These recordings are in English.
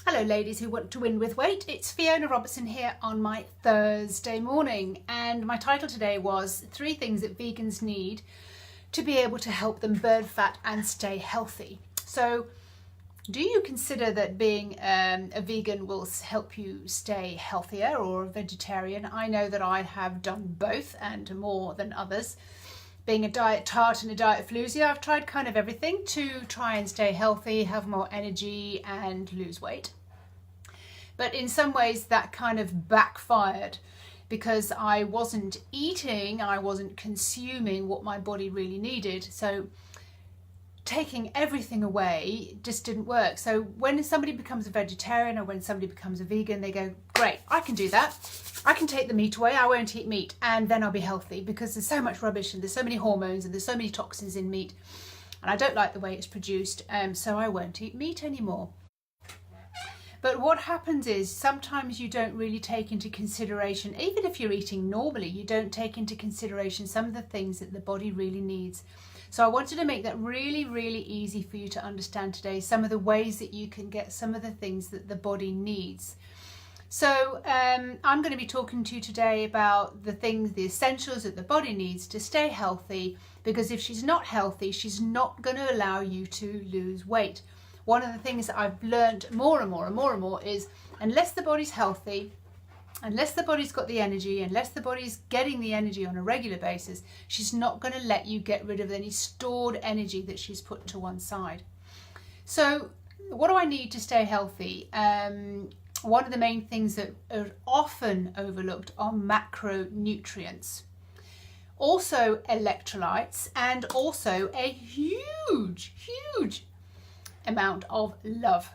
Hello ladies who want to win with weight, it's Fiona Robertson here on my Thursday morning, and my title today was 3 things that vegans need to be able to help them burn fat and stay healthy. So do you consider that being a vegan will help you stay healthier, or a vegetarian? I know that I have done both and more than others. Being a diet tart and a diet floozy, I've tried kind of everything to try and stay healthy, have more energy and lose weight. But in some ways that kind of backfired because I wasn't eating, I wasn't consuming what my body really needed. So taking everything away just didn't work. So when somebody becomes a vegetarian or when somebody becomes a vegan, they go, great, I can do that. I can take the meat away, I won't eat meat, and then I'll be healthy, because there's so much rubbish and there's so many hormones and there's so many toxins in meat, and I don't like the way it's produced, so I won't eat meat anymore. But what happens is sometimes you don't really take into consideration, even if you're eating normally, you don't take into consideration some of the things that the body really needs. So I wanted to make that really, really easy for you to understand today, some of the ways that you can get some of the things that the body needs. So I'm going to be talking to you today about the things, the essentials that the body needs to stay healthy, because if she's not healthy, she's not going to allow you to lose weight. One of the things that I've learned more and more is, unless the body's healthy, unless the body's got the energy, unless the body's getting the energy on a regular basis, she's not going to let you get rid of any stored energy that she's put to one side. So what do I need to stay healthy? One of the main things that are often overlooked are macronutrients, also electrolytes, and also a huge amount of love.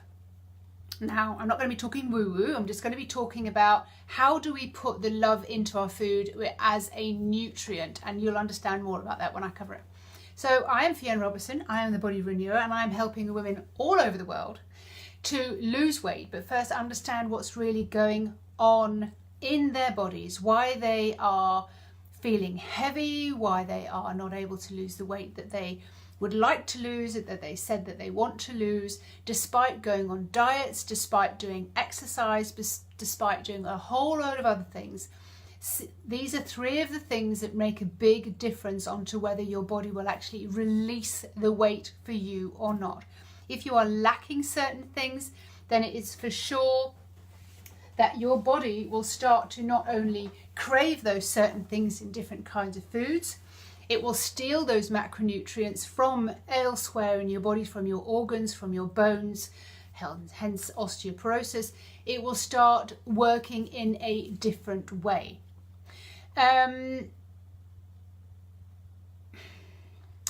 Now, I'm not going to be talking woo-woo, I'm just going to be talking about how do we put the love into our food as a nutrient, and you'll understand more about that when I cover it. So I am Fiona Robertson, I am the Body Renewer, and I am helping women all over the world to lose weight, but first understand what's really going on in their bodies, why they are feeling heavy, why they are not able to lose the weight that they would like to lose, that they said that they want to lose, despite going on diets, despite doing exercise, despite doing a whole load of other things. These are 3 of the things that make a big difference onto whether your body will actually release the weight for you or not. If you are lacking certain things, then it is for sure that your body will start to not only crave those certain things in different kinds of foods, it will steal those macronutrients from elsewhere in your body, from your organs, from your bones, hence osteoporosis. It will start working in a different way.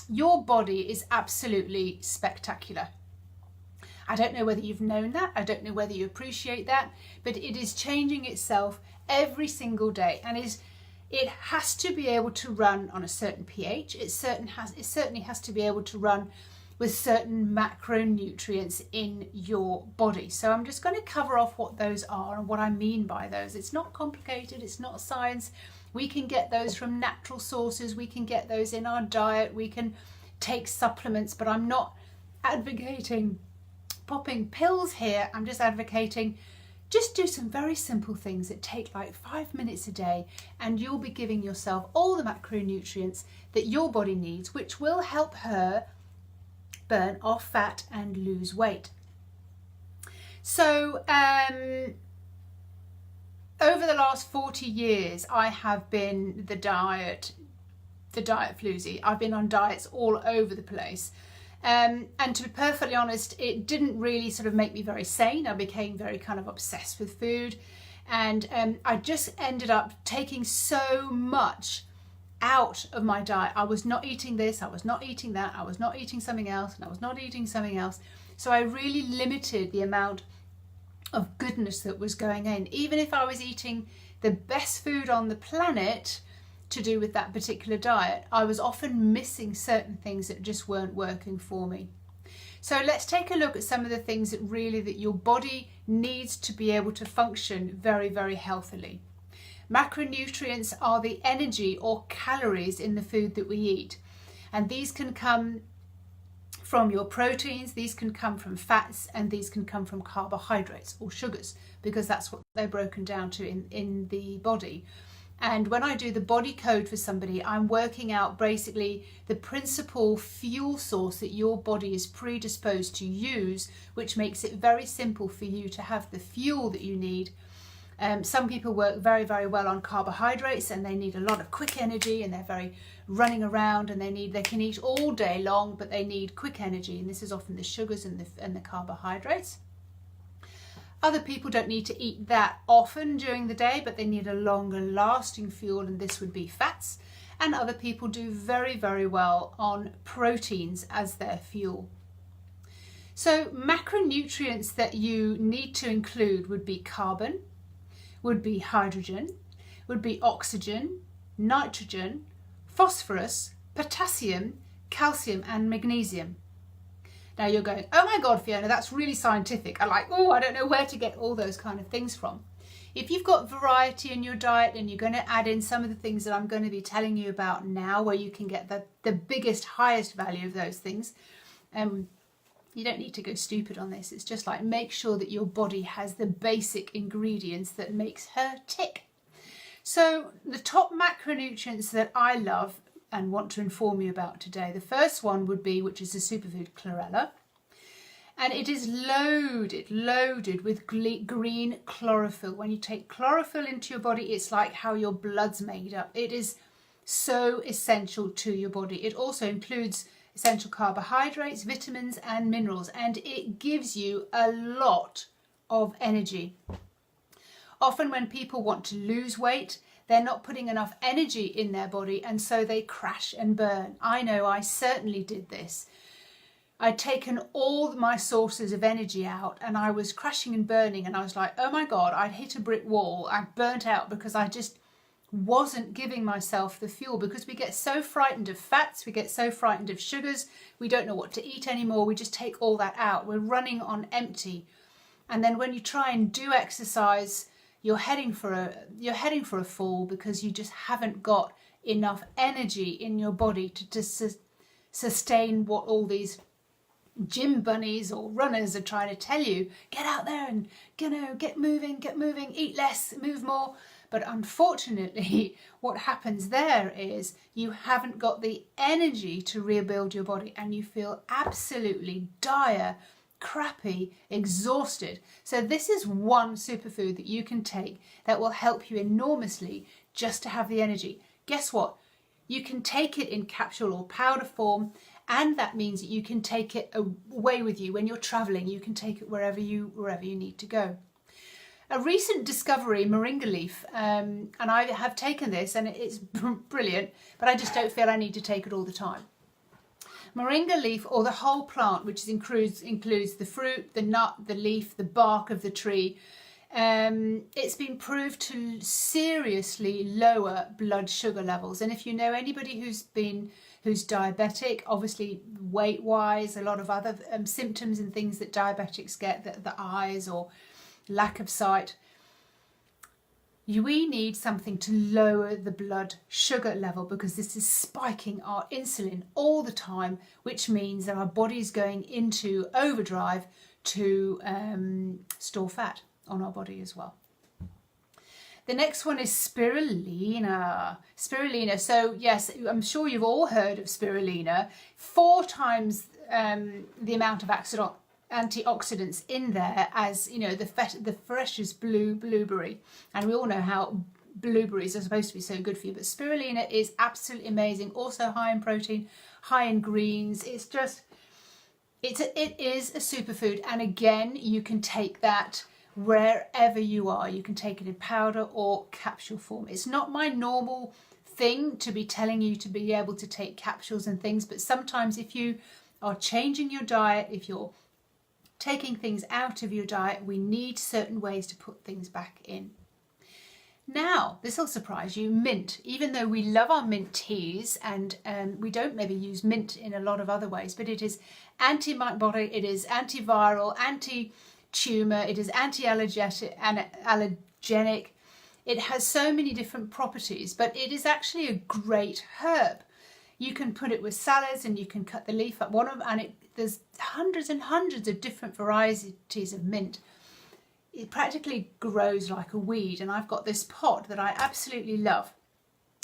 Your body is absolutely spectacular. I don't know whether you've known that, I don't know whether you appreciate that, but it is changing itself every single day, and it has to be able to run on a certain pH. It certainly has to be able to run with certain macronutrients in your body. So I'm just going to cover off what those are and what I mean by those. It's not complicated, it's not science. We can get those from natural sources, we can get those in our diet, we can take supplements, but I'm not advocating popping pills here. I'm just advocating just do some very simple things that take like 5 minutes a day, and you'll be giving yourself all the macronutrients that your body needs, which will help her burn off fat and lose weight. So over the last 40 years, I have been the diet floozy. I've been on diets all over the place. And to be perfectly honest, it didn't really sort of make me very sane. I became very kind of obsessed with food, and I just ended up taking so much out of my diet. I was not eating this, I was not eating that, I was not eating something else, and I was not eating something else. So I really limited the amount of goodness that was going in. Even if I was eating the best food on the planet, to do with that particular diet, I was often missing certain things that just weren't working for me. So let's take a look at some of the things that your body needs to be able to function very, very healthily. Macronutrients are the energy or calories in the food that we eat, and these can come from your proteins, these can come from fats, and these can come from carbohydrates or sugars, because that's what they're broken down to in the body. And when I do the body code for somebody, I'm working out basically the principal fuel source that your body is predisposed to use, which makes it very simple for you to have the fuel that you need. Some people work very, very well on carbohydrates, and they need a lot of quick energy, and they're very running around, and they can eat all day long, but they need quick energy, and this is often the sugars and the carbohydrates. Other people don't need to eat that often during the day, but they need a longer lasting fuel, and this would be fats. And other people do very, very well on proteins as their fuel. So macronutrients that you need to include would be carbon, would be hydrogen, would be oxygen, nitrogen, phosphorus, potassium, calcium, and magnesium. Now you're going, oh my God, Fiona, that's really scientific. I'm like, oh, I don't know where to get all those kind of things from. If you've got variety in your diet, and you're going to add in some of the things that I'm going to be telling you about now, where you can get the biggest, highest value of those things, you don't need to go stupid on this. It's just like, make sure that your body has the basic ingredients that makes her tick. So the top macronutrients that I love and want to inform you about today. The first one would be, which is a superfood, chlorella. And it is loaded with green chlorophyll. When you take chlorophyll into your body, it's like how your blood's made up. It is so essential to your body. It also includes essential carbohydrates, vitamins, and minerals, and it gives you a lot of energy. Often when people want to lose weight, they're not putting enough energy in their body, and so they crash and burn. I know I certainly did this. I'd taken all my sources of energy out, and I was crashing and burning, and I was like, oh my God, I'd hit a brick wall. I'd burnt out because I just wasn't giving myself the fuel, because we get so frightened of fats, we get so frightened of sugars, we don't know what to eat anymore. We just take all that out. We're running on empty. And then when you try and do exercise, you're heading for a fall, because you just haven't got enough energy in your body to sustain what all these gym bunnies or runners are trying to tell you. Get out there and get moving, eat less, move more. But unfortunately, what happens there is you haven't got the energy to rebuild your body, and you feel absolutely dire, crappy, exhausted. So this is one superfood that you can take that will help you enormously just to have the energy. Guess what? You can take it in capsule or powder form, and that means that you can take it away with you when you're traveling. You can take it wherever you need to go. A recent discovery, moringa leaf, and I have taken this, and it's brilliant, but I just don't feel I need to take it all the time. Moringa leaf, or the whole plant, which includes the fruit, the nut, the leaf, the bark of the tree, it's been proved to seriously lower blood sugar levels. And if you know anybody who's diabetic, obviously weight-wise, a lot of other symptoms and things that diabetics get, the eyes or lack of sight, we need something to lower the blood sugar level, because this is spiking our insulin all the time, which means that our body's going into overdrive to store fat on our body as well. The next one is spirulina. Spirulina. So yes, I'm sure you've all heard of spirulina. 4 times the amount of antioxidants in there as the freshest blueberry, and we all know how blueberries are supposed to be so good for you, but spirulina is absolutely amazing. Also high in protein, high in greens. It is a superfood, and again, you can take that wherever you are. You can take it in powder or capsule form. It's not my normal thing to be telling you to be able to take capsules and things, but sometimes if you are changing your diet, if you're taking things out of your diet, we need certain ways to put things back in. Now, this will surprise you, mint. Even though we love our mint teas, and we don't maybe use mint in a lot of other ways, but it is antibiotic, it is antiviral, anti-tumor, it is anti-allergenic. It has so many different properties, but it is actually a great herb. You can put it with salads, and you can cut the leaf up. There's hundreds and hundreds of different varieties of mint. It practically grows like a weed, and I've got this pot that I absolutely love.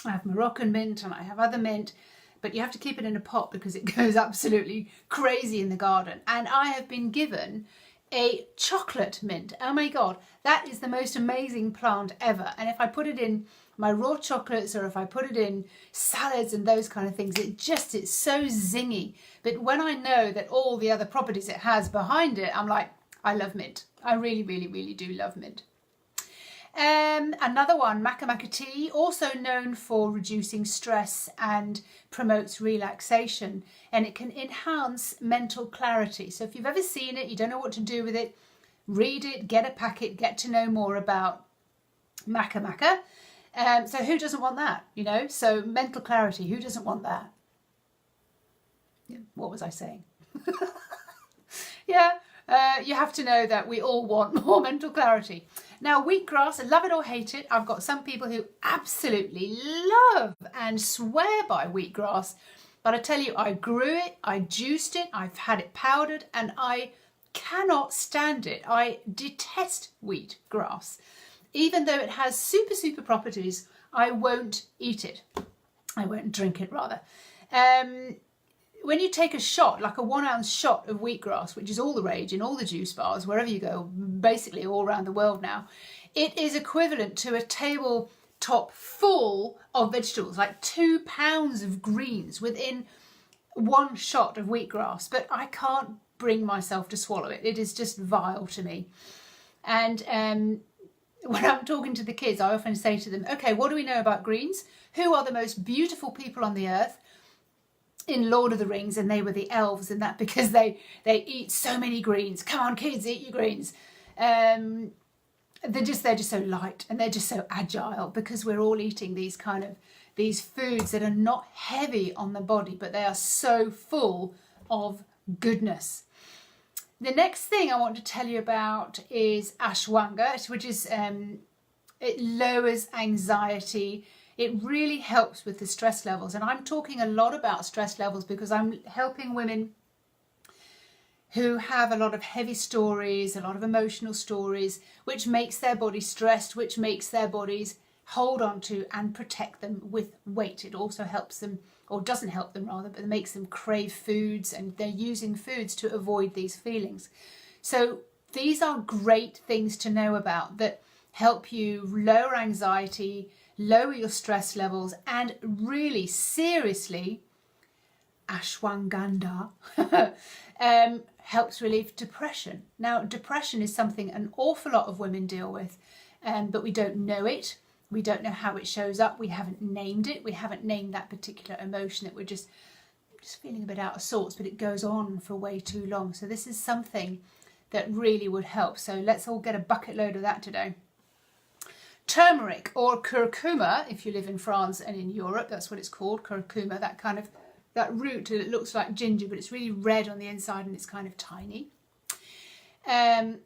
I have Moroccan mint and I have other mint, but you have to keep it in a pot because it goes absolutely crazy in the garden. And I have been given a chocolate mint. Oh my God, that is the most amazing plant ever. And if I put it in my raw chocolates, or if I put it in salads and those kind of things, it's so zingy. But when I know that all the other properties it has behind it, I'm like, I love mint. I really, really, really do love mint. Another one, maca maca tea, also known for reducing stress and promotes relaxation, and it can enhance mental clarity. So if you've ever seen it, you don't know what to do with it, read it, get a packet, get to know more about maca maca. So who doesn't want that, you know? So mental clarity, who doesn't want that? Yeah, what was I saying? Yeah. You have to know that we all want more mental clarity. Now, wheatgrass, love it or hate it, I've got some people who absolutely love and swear by wheatgrass. But I tell you, I grew it, I juiced it, I've had it powdered, and I cannot stand it. I detest wheatgrass. Even though it has super properties, I won't eat it. I won't drink it, rather. When you take a shot, like a 1 ounce shot of wheatgrass, which is all the rage in all the juice bars, wherever you go, basically all around the world now, it is equivalent to a tabletop full of vegetables, like 2 pounds of greens within one shot of wheatgrass. But I can't bring myself to swallow it. It is just vile to me. And when I'm talking to the kids, I often say to them, okay, what do we know about greens? Who are the most beautiful people on the earth? In Lord of the Rings, and they were the elves, and that because they eat so many greens. Come on, kids, eat your greens. They're just so light, and they're just so agile, because we're all eating these foods that are not heavy on the body, but they are so full of goodness. The next thing I want to tell you about is ashwagandha, which is it lowers anxiety. It really helps with the stress levels. And I'm talking a lot about stress levels because I'm helping women who have a lot of heavy stories, a lot of emotional stories, which makes their body stressed, which makes their bodies hold on to and protect them with weight. It also helps them, or doesn't help them rather, but it makes them crave foods, and they're using foods to avoid these feelings. So these are great things to know about that help you lower anxiety, lower your stress levels, and really seriously, ashwagandha helps relieve depression. Now, depression is something an awful lot of women deal with, but we don't know it. We don't know how it shows up. We haven't named it. We haven't named that particular emotion, that we're just feeling a bit out of sorts, but it goes on for way too long. So this is something that really would help. So let's all get a bucket load of that today. Turmeric, or curcuma, if you live in France and in Europe, that's what it's called, curcuma, that root that looks like ginger, but it's really red on the inside and it's kind of tiny.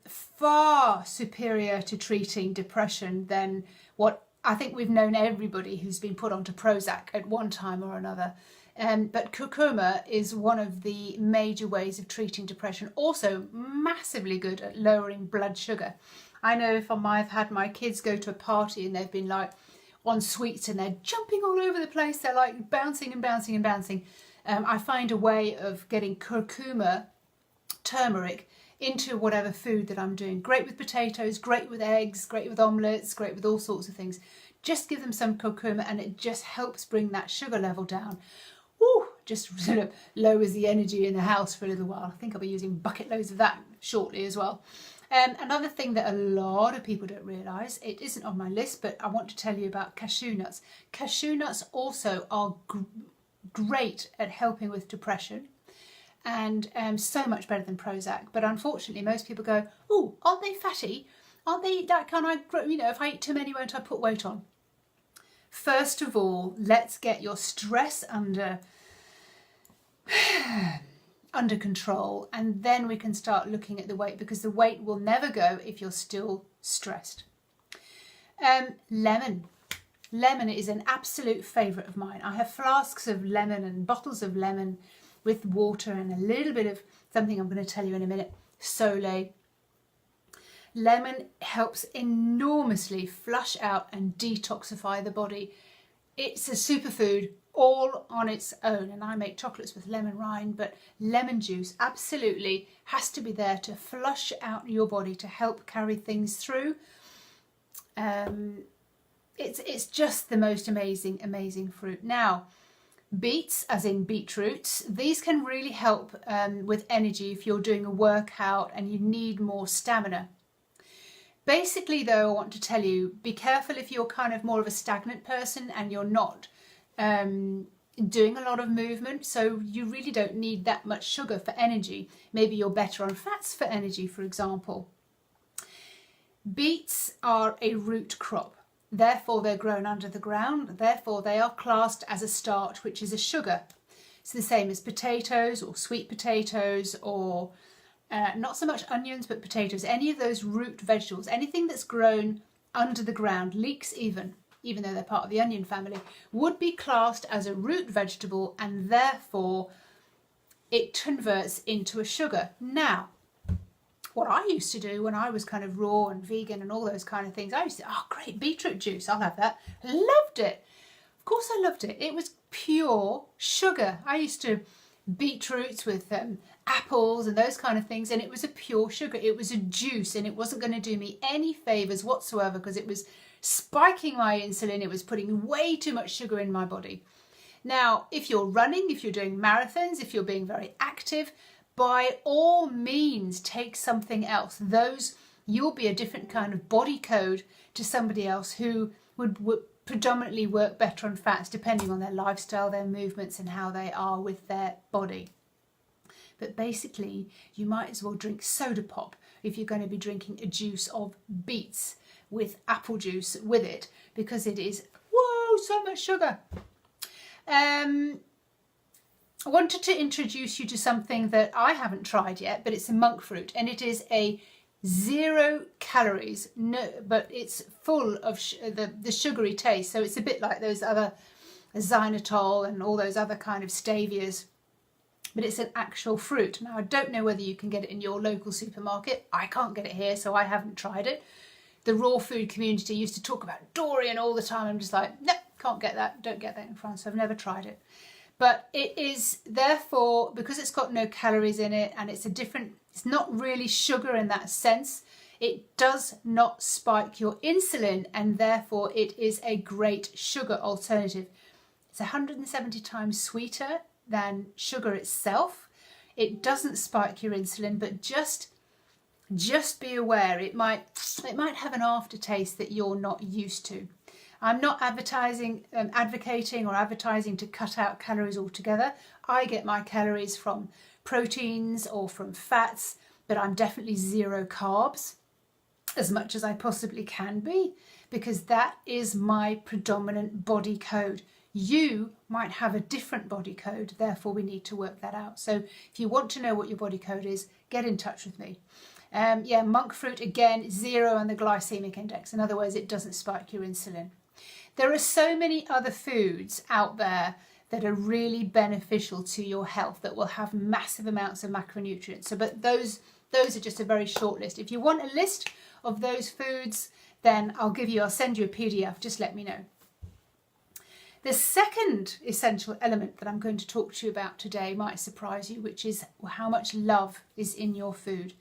Far superior to treating depression than what I think we've known everybody who's been put onto Prozac at one time or another. But curcuma is one of the major ways of treating depression. Also massively good at lowering blood sugar. I know if I've had my kids go to a party and they've been like on sweets and they're jumping all over the place, they're like bouncing and bouncing and bouncing. I find a way of getting curcuma, turmeric, into whatever food that I'm doing. Great with potatoes, great with eggs, great with omelettes, great with all sorts of things. Just give them some curcuma and it just helps bring that sugar level down. Woo, just sort of lowers the energy in the house for a little while. I think I'll be using bucket loads of that shortly as well. Another thing that a lot of people don't realise, it isn't on my list, but I want to tell you about cashew nuts. Cashew nuts also are great at helping with depression, and so much better than Prozac. But unfortunately, most people go, oh, aren't they fatty? Aren't they that kind of, if I eat too many, won't I put weight on? First of all, let's get your stress under control, and then we can start looking at the weight, because the weight will never go if you're still stressed. Lemon is an absolute favourite of mine. I have flasks of lemon and bottles of lemon, with water and a little bit of something I'm going to tell you in a minute, sole. Lemon helps enormously flush out and detoxify the body. It's a superfood all on its own, and I make chocolates with lemon rind, but lemon juice absolutely has to be there to flush out your body, to help carry things through. It's just the most amazing fruit. Now, beets, as in beetroots, these can really help with energy if you're doing a workout and you need more stamina. Basically though, I want to tell you, be careful if you're kind of more of a stagnant person and you're not doing a lot of movement, so you really don't need that much sugar for energy. Maybe you're better on fats for energy, for example. Beets are a root crop, therefore they're grown under the ground, therefore they are classed as a starch, which is a sugar. It's the same as potatoes or sweet potatoes, or not so much onions but potatoes. Any of those root vegetables, anything that's grown under the ground, leeks even though they're part of the onion family, would be classed as a root vegetable, and therefore it converts into a sugar. Now, what I used to do when I was kind of raw and vegan and all those kind of things, I used to, oh great, beetroot juice, I'll have that. Loved it. Of course I loved it. It was pure sugar. I used to beetroots with apples and those kind of things, and it was a pure sugar. It was a juice, and it wasn't going to do me any favours whatsoever because it was spiking my insulin. It was putting way too much sugar in my body. Now, if you're running, if you're doing marathons, if you're being very active, by all means take something else. You'll be a different kind of body code to somebody else who would predominantly work better on fats, depending on their lifestyle, their movements and how they are with their body. But basically, you might as well drink soda pop if you're going to be drinking a juice of beets with apple juice with it, because it is, whoa, so much sugar. I wanted to introduce you to something that I haven't tried yet, but it's a monk fruit, and it is a 0 calories, no, but it's full of the sugary taste. So it's a bit like those other xylitol and all those other kind of stavias, but it's an actual fruit. Now, I don't know whether you can get it in your local supermarket. I can't get it here, so I haven't tried it. The raw food community used to talk about durian all the time. I'm just like, no, can't get that. Don't get that in France. So I've never tried it. But it is, therefore, because it's got no calories in it, and it's not really sugar in that sense, it does not spike your insulin, and therefore it is a great sugar alternative. It's 170 times sweeter than sugar itself. It doesn't spike your insulin, but just be aware it might have an aftertaste that you're not used to. I'm not advocating or advertising to cut out calories altogether. I get my calories from proteins or from fats, but I'm definitely 0 carbs, as much as I possibly can be, because that is my predominant body code. You might have a different body code, therefore we need to work that out. So if you want to know what your body code is, get in touch with me. Monk fruit, again, 0 on the glycemic index. In other words, it doesn't spike your insulin. There are so many other foods out there that are really beneficial to your health, that will have massive amounts of macronutrients. So, but those are just a very short list. If you want a list of those foods, then I'll send you a PDF, just let me know. The second essential element that I'm going to talk to you about today might surprise you, which is how much love is in your food.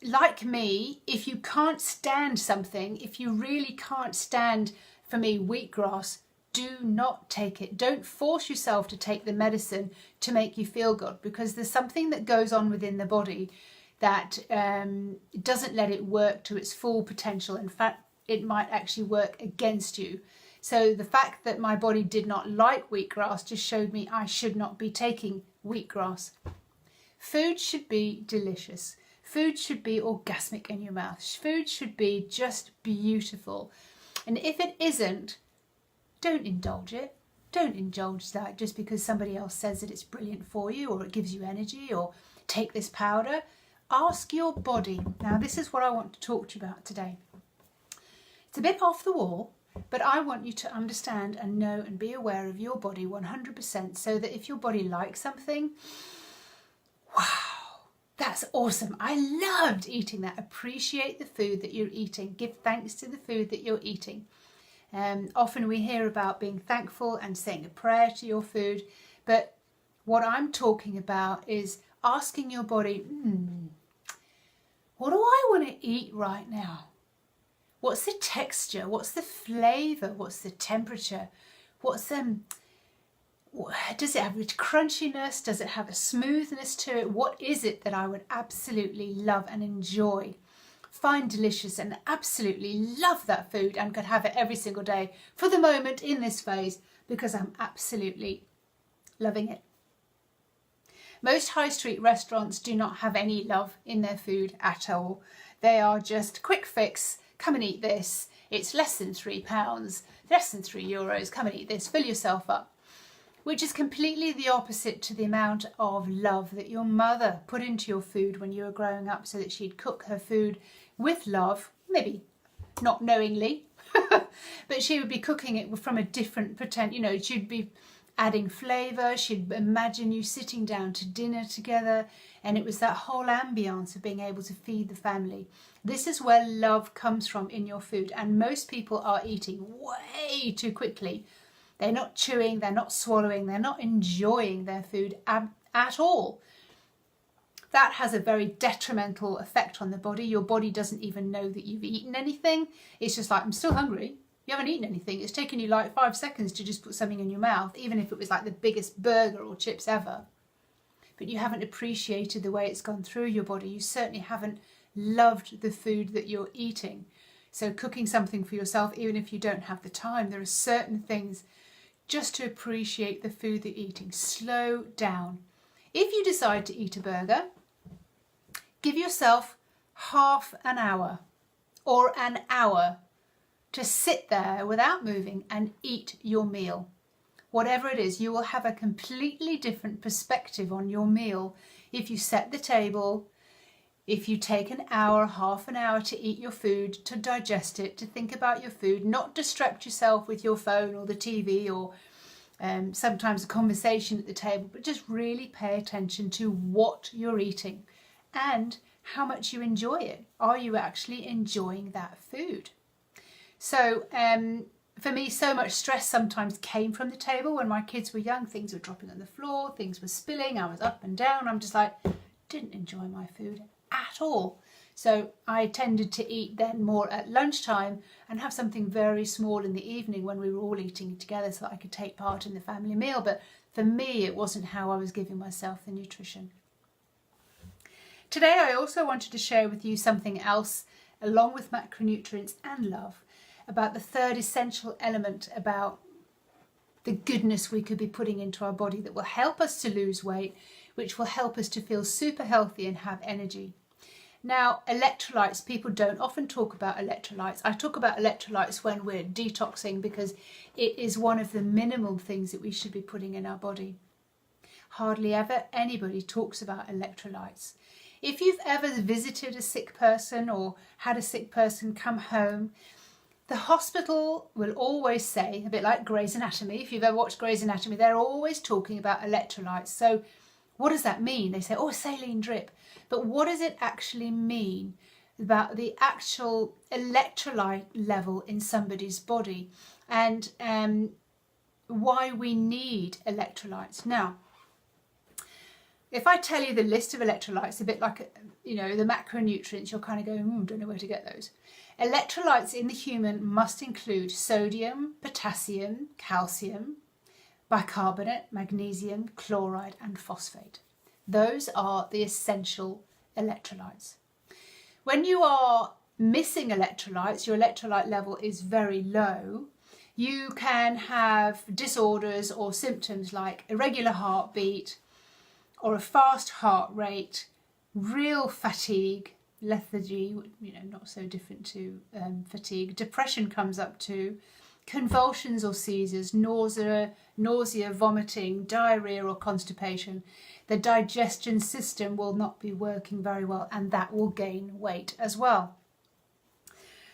Like me, if you can't stand something, if you really can't stand, for me, wheatgrass, do not take it. Don't force yourself to take the medicine to make you feel good, because there's something that goes on within the body that doesn't let it work to its full potential. In fact, it might actually work against you. So the fact that my body did not like wheatgrass just showed me I should not be taking wheatgrass. Food should be delicious. Food should be orgasmic in your mouth. Food should be just beautiful. And if it isn't, don't indulge it. Don't indulge that just because somebody else says that it's brilliant for you, or it gives you energy, or take this powder. Ask your body. Now, this is what I want to talk to you about today. It's a bit off the wall, But I want you to understand and know and be aware of your body 100%, so that if your body likes something, wow, that's awesome. I loved eating that. Appreciate the food that you're eating. Give thanks to the food that you're eating. Often we hear about being thankful and saying a prayer to your food, but what I'm talking about is asking your body, what do I want to eat right now? What's the texture? What's the flavour? What's the temperature? Does it have a crunchiness? Does it have a smoothness to it? What is it that I would absolutely love and enjoy, find delicious and absolutely love that food and could have it every single day for the moment in this phase because I'm absolutely loving it. Most high street restaurants do not have any love in their food at all. They are just quick fix, come and eat this, it's less than £3, less than €3, come and eat this, fill yourself up. Which is completely the opposite to the amount of love that your mother put into your food when you were growing up, so that she'd cook her food with love, maybe not knowingly, but she would be cooking it from a different she'd be adding flavour, she'd imagine you sitting down to dinner together, and it was that whole ambience of being able to feed the family. This is where love comes from in your food, and most people are eating way too quickly. They're not chewing, they're not swallowing, they're not enjoying their food at all. That has a very detrimental effect on the body. Your body doesn't even know that you've eaten anything. It's just like, I'm still hungry. You haven't eaten anything. It's taken you like 5 seconds to just put something in your mouth, even if it was like the biggest burger or chips ever. But you haven't appreciated the way it's gone through your body. You certainly haven't loved the food that you're eating. So cooking something for yourself, even if you don't have the time, there are certain things just to appreciate the food that you're eating. Slow down. If you decide to eat a burger, give yourself half an hour or an hour to sit there without moving and eat your meal. Whatever it is, you will have a completely different perspective on your meal if you set the table, if you take an hour, half an hour to eat your food, to digest it, to think about your food, not distract yourself with your phone or the TV or sometimes a conversation at the table, but just really pay attention to what you're eating and how much you enjoy it. Are you actually enjoying that food? So for me, so much stress sometimes came from the table. When my kids were young, things were dropping on the floor, things were spilling, I was up and down. I'm just like, didn't enjoy my food at all. So I tended to eat then more at lunchtime and have something very small in the evening when we were all eating together so that I could take part in the family meal. But for me, it wasn't how I was giving myself the nutrition. Today, I also wanted to share with you something else, along with macronutrients and love, about the third essential element about the goodness we could be putting into our body that will help us to lose weight, which will help us to feel super healthy and have energy. Now, electrolytes, people don't often talk about electrolytes. I talk about electrolytes when we're detoxing because it is one of the minimal things that we should be putting in our body. Hardly ever anybody talks about electrolytes. If you've ever visited a sick person or had a sick person come home, the hospital will always say, a bit like Grey's Anatomy, if you've ever watched Grey's Anatomy, they're always talking about electrolytes. So what does that mean? They say, oh, saline drip. But what does it actually mean about the actual electrolyte level in somebody's body and why we need electrolytes? Now, if I tell you the list of electrolytes, a bit like, the macronutrients, you'll kind of go, don't know where to get those. Electrolytes in the human must include sodium, potassium, calcium, bicarbonate, magnesium, chloride and phosphate. Those are the essential electrolytes. When you are missing electrolytes, your electrolyte level is very low, you can have disorders or symptoms like irregular heartbeat or a fast heart rate, real fatigue, lethargy, not so different to fatigue. Depression comes up too, convulsions or seizures, nausea, vomiting, diarrhea or constipation. The digestion system will not be working very well, and that will gain weight as well.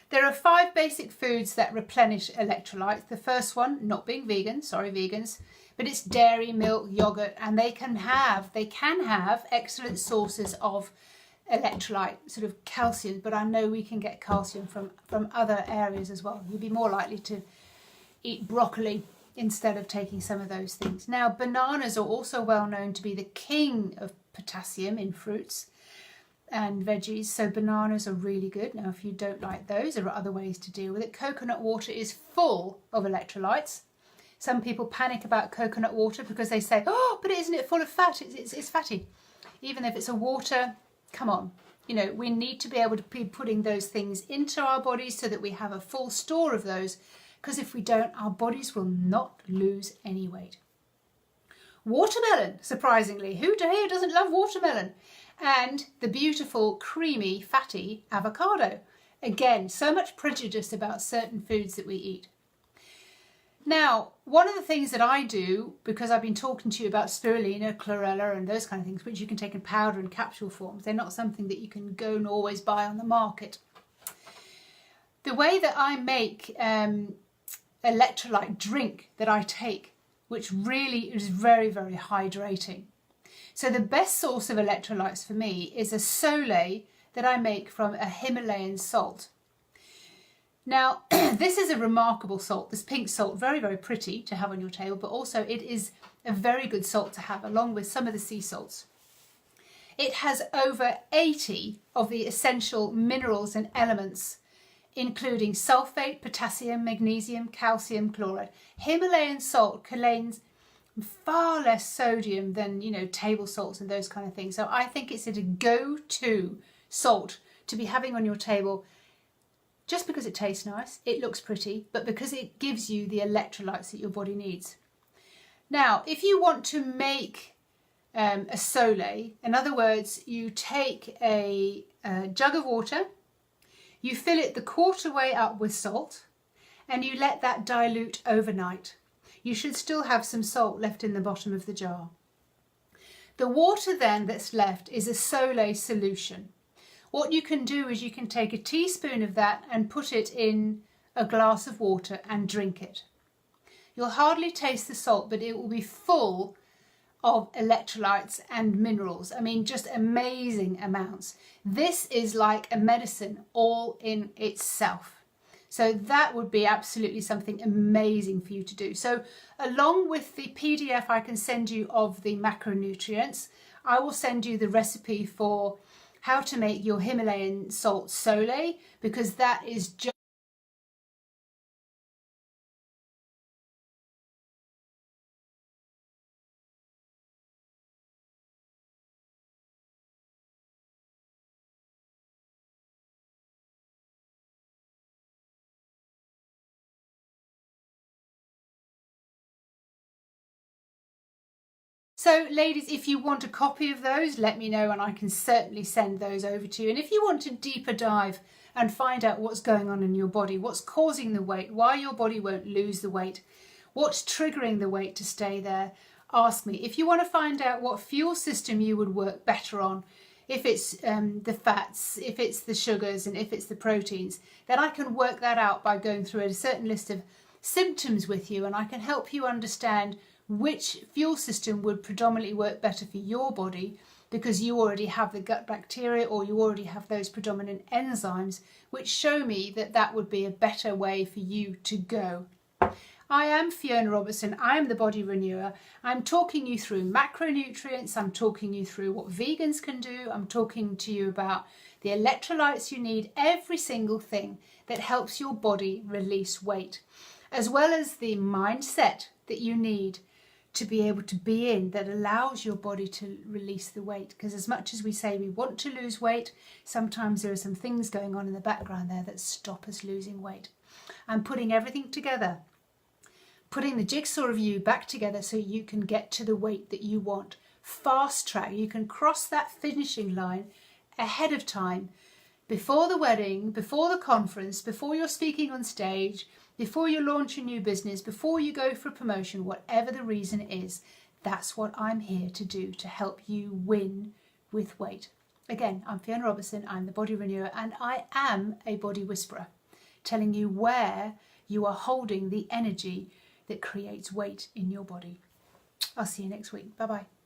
There are 5 basic foods that replenish electrolytes. The first one, not being vegan, sorry vegans, but it's dairy, milk, yogurt, and they can have excellent sources of electrolyte, sort of calcium, but I know we can get calcium from other areas as well. You'd be more likely to eat broccoli instead of taking some of those things. Now, bananas are also well known to be the king of potassium in fruits and veggies, so bananas are really good. Now, if you don't like those, there are other ways to deal with it. Coconut water is full of electrolytes. Some people panic about coconut water because they say, oh, but isn't it full of fat? It's fatty. Even if it's a water, come on. You know, we need to be able to be putting those things into our bodies so that we have a full store of those, because if we don't, our bodies will not lose any weight. Watermelon, surprisingly. Who here doesn't love watermelon? And the beautiful, creamy, fatty avocado. Again, so much prejudice about certain foods that we eat. Now, one of the things that I do, because I've been talking to you about spirulina, chlorella and those kind of things, which you can take in powder and capsule forms, they're not something that you can go and always buy on the market. The way that I make electrolyte drink that I take, which really is very, very hydrating. So the best source of electrolytes for me is a sole that I make from a Himalayan salt. Now, this is a remarkable salt, this pink salt, very, very pretty to have on your table, but also it is a very good salt to have along with some of the sea salts. It has over 80 of the essential minerals and elements, including sulfate, potassium, magnesium, calcium, chloride. Himalayan salt contains far less sodium than, you know, table salts and those kind of things. So I think it's a go-to salt to be having on your table, just because it tastes nice, it looks pretty, but because it gives you the electrolytes that your body needs. Now, if you want to make a sole, in other words, you take a jug of water, you fill it the quarter way up with salt, and you let that dilute overnight. You should still have some salt left in the bottom of the jar. The water then that's left is a sole solution. What you can do is you can take a teaspoon of that and put it in a glass of water and drink it. You'll hardly taste the salt, but it will be full of electrolytes and minerals. I mean, just amazing amounts. This is like a medicine all in itself. So that would be absolutely something amazing for you to do. So along with the PDF I can send you of the macronutrients, I will send you the recipe for how to make your Himalayan salt sole, because that is just So ladies, if you want a copy of those, let me know and I can certainly send those over to you. And if you want to deeper dive and find out what's going on in your body, what's causing the weight, why your body won't lose the weight, what's triggering the weight to stay there, ask me. If you want to find out what fuel system you would work better on, if it's the fats, if it's the sugars and if it's the proteins, then I can work that out by going through a certain list of symptoms with you, and I can help you understand which fuel system would predominantly work better for your body, because you already have the gut bacteria or you already have those predominant enzymes which show me that that would be a better way for you to go. I am Fiona Robertson, I am the Body Renewer. I'm talking you through macronutrients, I'm talking you through what vegans can do, I'm talking to you about the electrolytes you need, every single thing that helps your body release weight, as well as the mindset that you need to be able to be in that allows your body to release the weight. Because as much as we say we want to lose weight, sometimes there are some things going on in the background there that stop us losing weight. I'm putting everything together, putting the jigsaw of you back together so you can get to the weight that you want. Fast track, you can cross that finishing line ahead of time, before the wedding, before the conference, before you're speaking on stage, before you launch a new business, before you go for a promotion, whatever the reason is. That's what I'm here to do, to help you win with weight. Again, I'm Fiona Robertson, I'm the Body Renewer, and I am a body whisperer. telling you where you are holding the energy that creates weight in your body. I'll see you next week. Bye bye.